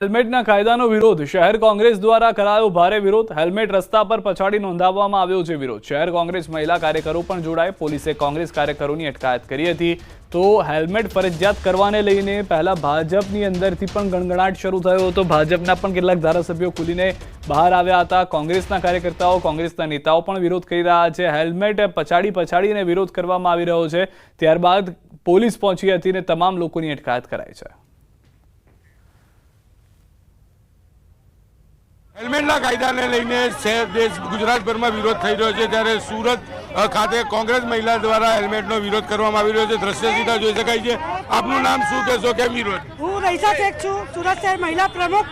હેલ્મેટના કાયદાનો વિરોધ શહેર કોંગ્રેસ દ્વારા કરાયો ભારે વિરોધ હેલ્મેટ રસ્તા પર પછાડી નોંધાવવામાં આવ્યો છે વિરોધ શહેર કોંગ્રેસ મહિલા કાર્યકરો પણ જોડાય પોલીસે કોંગ્રેસ કાર્યકરોની અટકાયત કરી હતી તો હેલ્મેટ ફરજિયાત કરવાને લઈને પહેલા ભાજપની અંદરથી પણ ગણગણાટ શરૂ થયો હતો ભાજપના પણ કેટલાક ધારાસભ્યો ખુલીને બહાર આવ્યા હતા કોંગ્રેસના કાર્યકર્તાઓ કોંગ્રેસના નેતાઓ પણ વિરોધ કરી રહ્યા છે હેલ્મેટ પછાડીને વિરોધ કરવામાં આવી રહ્યો છે ત્યારબાદ પોલીસ પહોંચી હતી અને તમામ લોકોની અટકાયત કરાઈ છે હેલ્મેટના કાયદાને લઈને શહેર દેશ ગુજરાતભરમાં વિરોધ થઈ રહ્યો છે ત્યારે સુરત ખાતે કોંગ્રેસ મહિલા દ્વારા હેલ્મેટનો વિરોધ કરવામાં આવી રહ્યો છે દ્રશ્ય સીધા જોઈ શકાય છે આપનું નામ શું કહેશો કેમ વિરોધ હું રઈસા શેખ છું સુરત શહેર મહિલા પ્રમુખ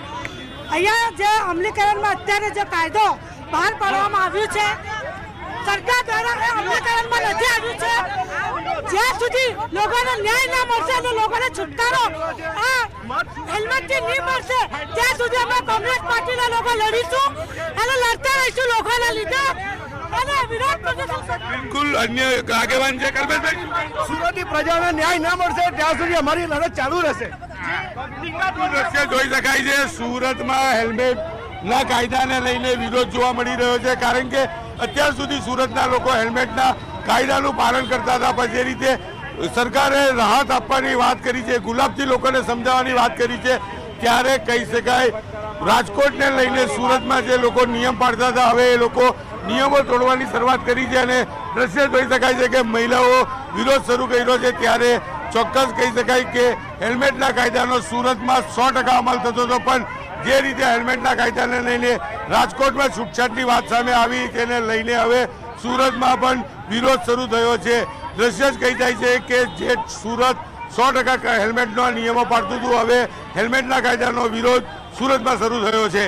અહીંયા જે અમલીકરણમાં અત્યારે જે કાયદો બહાર પાડવામાં આવ્યું છે સરકાર દ્વારા અમલીકરણમાં નથી આવ્યું છે જ્યાં સુધી લોકોને ન્યાય ના મળશે અને લોકોને છુટકારો આ હેલ્મેટથી નહીં મળશે ત્યાં સુધી અમે કોંગ્રેસ પાર્ટીના લોકો લડીશું અને લડતા રહીશું લોકોના લીધે અને વિરોધ પ્રદર્શન બિલકુલ અન્ય આગેવાન છે કલ્પેશભાઈ સુરતની પ્રજાને ન્યાય ના મળશે ત્યાં સુધી અમારી લડત ચાલુ રહેશે દ્રશ્ય જોઈ શકાય છે સુરતમાં હેલ્મેટના કાયદાને લઈને વિરોધ જોવા મળી રહ્યો છે કારણ કે અત્યાર સુધી સુરતના લોકો હેલ્મેટના કાયદાનું પાલન કરતા હતા પણ જે રીતે સરકારે રાહત આપવાની વાત કરી છે ગુલાબથી લોકોને સમજાવવાની વાત કરી છે ત્યારે કહી શકાય રાજકોટને લઈને સુરતમાં જે લોકો નિયમ પાડતા હતા હવે એ લોકો નિયમો તોડવાની શરૂઆત કરી છે અને દ્રશ્ય જોઈ શકાય છે કે મહિલાઓ વિરોધ શરૂ કર્યો છે ત્યારે ચોક્કસ કહી શકાય કે હેલ્મેટના કાયદાનો સુરતમાં 100% અમલ થતો હતો પણ જે રીતે હેલ્મેટના કાયદાને લઈને રાજકોટમાં છૂટછાટની વાત સામે આવી તેને લઈને હવે સુરતમાં પણ વિરોધ શરૂ થયો છે દ્રશ્ય જ કહી જાય છે કે જે સુરત 100% હેલ્મેટનો નિયમો પાડતું હતું હવે હેલ્મેટના કાયદાનો વિરોધ સુરતમાં શરૂ થયો છે